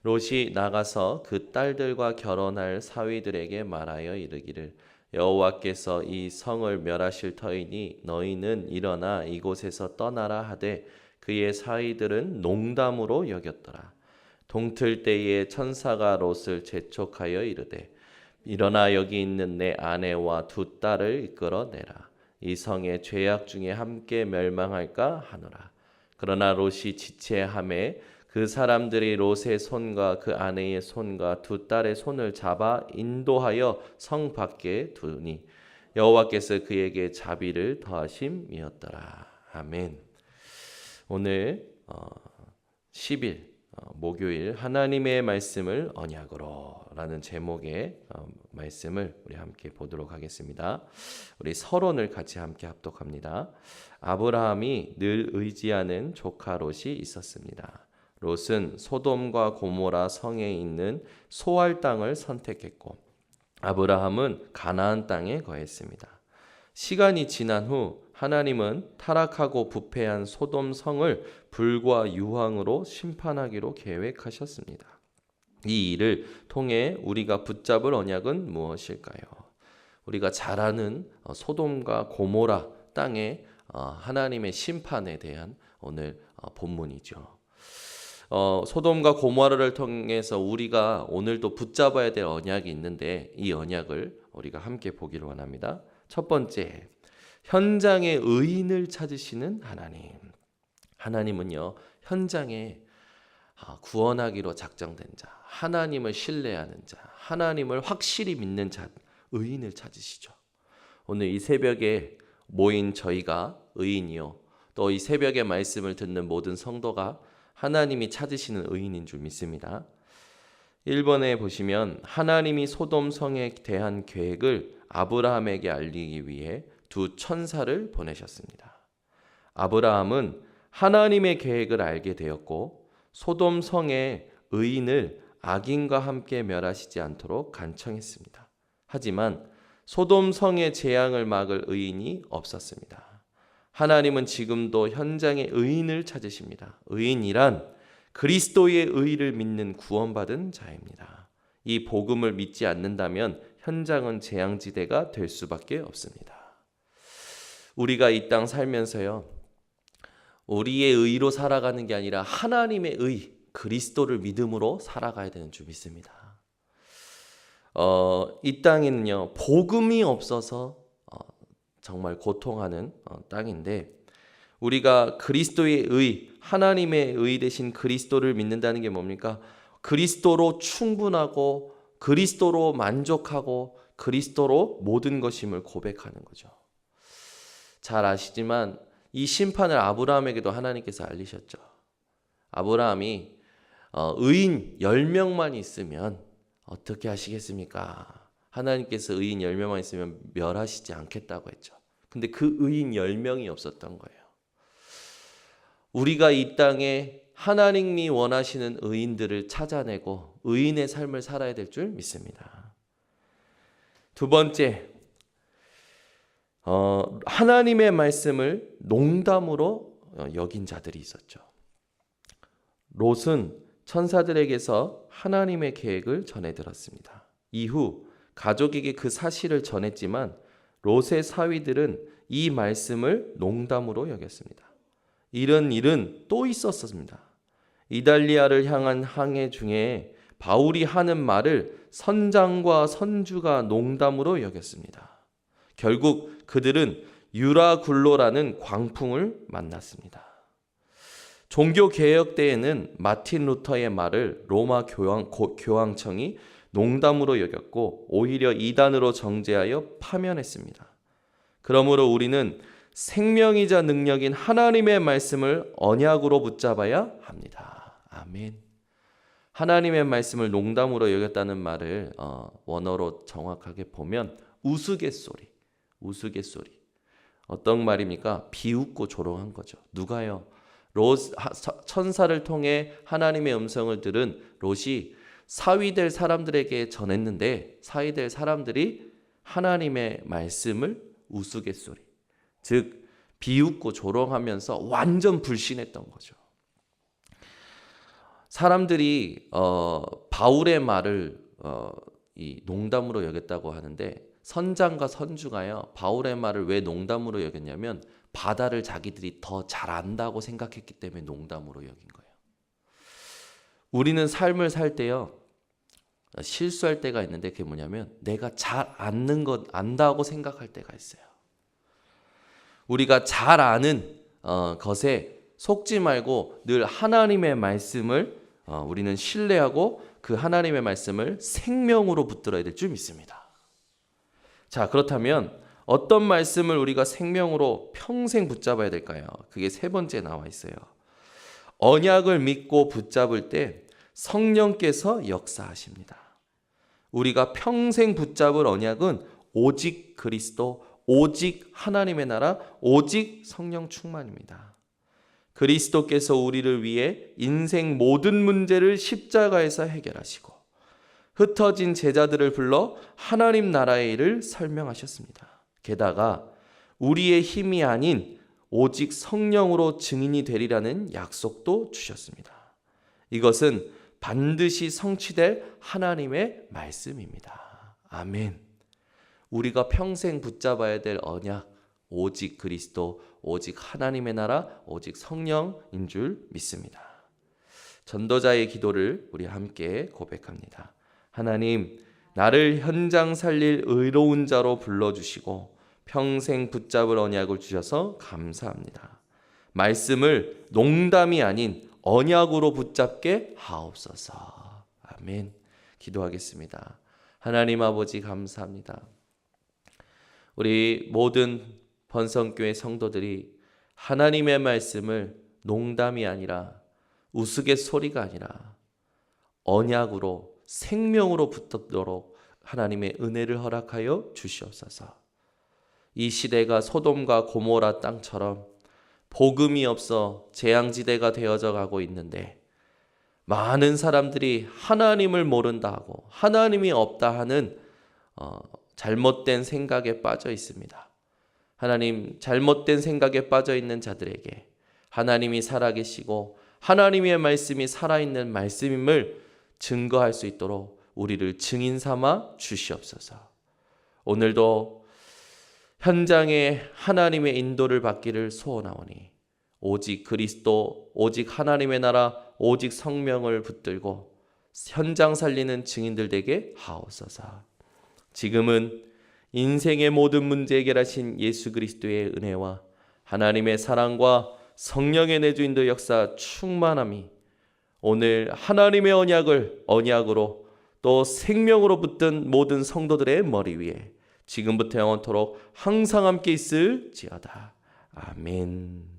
롯이 나가서 그 딸들과 결혼할 사위들에게 말하여 이르기를 여호와께서 이 성을 멸하실 터이니 너희는 일어나 이곳에서 떠나라 하되 그의 사위들은 농담으로 여겼더라. 동틀 때에 천사가 롯을 재촉하여 이르되 일어나 여기 있는 내 아내와 두 딸을 이끌어내라. 이 성의 죄악 중에 함께 멸망할까 하노라. 그러나 롯이 지체하매 그 사람들이 롯의 손과 그 아내의 손과 두 딸의 손을 잡아 인도하여 성 밖에 두니 여호와께서 그에게 자비를 더하심이었더라. 아멘. 오늘 10일 목요일 하나님의 말씀을 언약으로라는 제목의 말씀을 우리 함께 보도록 하겠습니다. 우리 서론을 같이 함께 합독합니다. 아브라함이 늘 의지하는 조카 롯이 있었습니다. 롯은 소돔과 고모라 성에 있는 소알 땅을 선택했고 아브라함은 가나안 땅에 거했습니다. 시간이 지난 후 하나님은 타락하고 부패한 소돔 성을 불과 유황으로 심판하기로 계획하셨습니다. 이 일을 통해 우리가 붙잡을 언약은 무엇일까요? 우리가 잘 아는 소돔과 고모라 땅의 하나님의 심판에 대한 오늘 본문이죠. 소돔과 고모라를 통해서 우리가 오늘도 붙잡아야 될 언약이 있는데 이 언약을 우리가 함께 보기를 원합니다. 첫 번째, 현장에 의인을 찾으시는 하나님. 하나님은요, 현장에 구원하기로 작정된 자, 하나님을 신뢰하는 자, 하나님을 확실히 믿는 자, 의인을 찾으시죠. 오늘 이 새벽에 모인 저희가 의인이요, 또 이 새벽에 말씀을 듣는 모든 성도가 하나님이 찾으시는 의인인 줄 믿습니다. 1번에 보시면 하나님이 소돔 성에 대한 계획을 아브라함에게 알리기 위해 두 천사를 보내셨습니다. 아브라함은 하나님의 계획을 알게 되었고 소돔 성의 의인을 악인과 함께 멸하시지 않도록 간청했습니다. 하지만 소돔 성의 재앙을 막을 의인이 없었습니다. 하나님은 지금도 현장에 의인을 찾으십니다. 의인이란 그리스도의 의를 믿는 구원받은 자입니다. 이 복음을 믿지 않는다면 현장은 재앙지대가 될 수밖에 없습니다. 우리가 이 땅 살면서요, 우리의 의로 살아가는 게 아니라 하나님의 의, 그리스도를 믿음으로 살아가야 되는 줄 믿습니다. 이 땅에는요, 복음이 없어서 정말 고통하는 땅인데 우리가 그리스도의 의, 하나님의 의 대신 그리스도를 믿는다는 게 뭡니까? 그리스도로 충분하고 그리스도로 만족하고 그리스도로 모든 것임을 고백하는 거죠. 잘 아시지만 이 심판을 아브라함에게도 하나님께서 알리셨죠. 아브라함이 의인 10명만 있으면 어떻게 하시겠습니까? 하나님께서 의인 10명만 있으면 멸하시지 않겠다고 했죠. 근데 그 의인 10명이 없었던 거예요. 우리가 이 땅에 하나님이 원하시는 의인들을 찾아내고 의인의 삶을 살아야 될 줄 믿습니다. 두 번째, 하나님의 말씀을 농담으로 여긴 자들이 있었죠. 롯은 천사들에게서 하나님의 계획을 전해 들었습니다. 이후 가족에게 그 사실을 전했지만 롯의 사위들은 이 말씀을 농담으로 여겼습니다. 이런 일은 또 있었습니다. 이달리아를 향한 항해 중에 바울이 하는 말을 선장과 선주가 농담으로 여겼습니다. 결국 그들은 유라굴로라는 광풍을 만났습니다. 종교개혁 때에는 마틴 루터의 말을 로마 교황청이 농담으로 여겼고 오히려 이단으로 정죄하여 파면했습니다. 그러므로 우리는 생명이자 능력인 하나님의 말씀을 언약으로 붙잡아야 합니다. 아멘. 하나님의 말씀을 농담으로 여겼다는 말을 원어로 정확하게 보면 우스갯소리. 어떤 말입니까? 비웃고 조롱한 거죠. 누가요? 천사를 통해 하나님의 음성을 들은 롯이 사위될 사람들에게 전했는데 사위될 사람들이 하나님의 말씀을 우스갯소리, 즉 비웃고 조롱하면서 완전 불신했던 거죠. 사람들이 바울의 말을 이 농담으로 여겼다고 하는데, 선장과 선주가요, 바울의 말을 왜 농담으로 여겼냐면 바다를 자기들이 더 잘 안다고 생각했기 때문에 농담으로 여긴 거예요. 우리는 삶을 살 때요, 실수할 때가 있는데, 그게 뭐냐면 내가 잘 안다고 생각할 때가 있어요. 우리가 잘 아는 것에 속지 말고 늘 하나님의 말씀을 우리는 신뢰하고 그 하나님의 말씀을 생명으로 붙들어야 될 줄 믿습니다. 자, 그렇다면 어떤 말씀을 우리가 생명으로 평생 붙잡아야 될까요? 그게 세 번째 나와 있어요. 언약을 믿고 붙잡을 때 성령께서 역사하십니다. 우리가 평생 붙잡을 언약은 오직 그리스도, 오직 하나님의 나라, 오직 성령 충만입니다. 그리스도께서 우리를 위해 인생 모든 문제를 십자가에서 해결하시고 흩어진 제자들을 불러 하나님 나라의 일을 설명하셨습니다. 게다가 우리의 힘이 아닌 오직 성령으로 증인이 되리라는 약속도 주셨습니다. 이것은 반드시 성취될 하나님의 말씀입니다. 아멘. 우리가 평생 붙잡아야 될 언약, 오직 그리스도, 오직 하나님의 나라, 오직 성령인 줄 믿습니다. 전도자의 기도를 우리 함께 고백합니다. 하나님, 나를 현장 살릴 의로운 자로 불러주시고 평생 붙잡을 언약을 주셔서 감사합니다. 말씀을 농담이 아닌 언약으로 붙잡게 하옵소서. 아멘. 기도하겠습니다. 하나님 아버지 감사합니다. 우리 모든 번성교회 성도들이 하나님의 말씀을 농담이 아니라 우스갯소리가 아니라 언약으로 생명으로 붙도록 하나님의 은혜를 허락하여 주시옵소서. 이 시대가 소돔과 고모라 땅처럼 복음이 없어 재앙지대가 되어져 가고 있는데, 많은 사람들이 하나님을 모른다 하고 하나님이 없다 하는 잘못된 생각에 빠져 있습니다. 하나님, 잘못된 생각에 빠져 있는 자들에게 하나님이 살아계시고 하나님의 말씀이 살아있는 말씀임을 증거할 수 있도록 우리를 증인 삼아 주시옵소서. 오늘도 현장에 하나님의 인도를 받기를 소원하오니 오직 그리스도, 오직 하나님의 나라, 오직 성령을 붙들고 현장 살리는 증인들 되게 하옵소서. 지금은 인생의 모든 문제 해결하신 예수 그리스도의 은혜와 하나님의 사랑과 성령의 내주인도 역사 충만함이 오늘 하나님의 언약으로 또 생명으로 붙든 모든 성도들의 머리 위에 지금부터 영원토록 항상 함께 있을지어다. 아멘.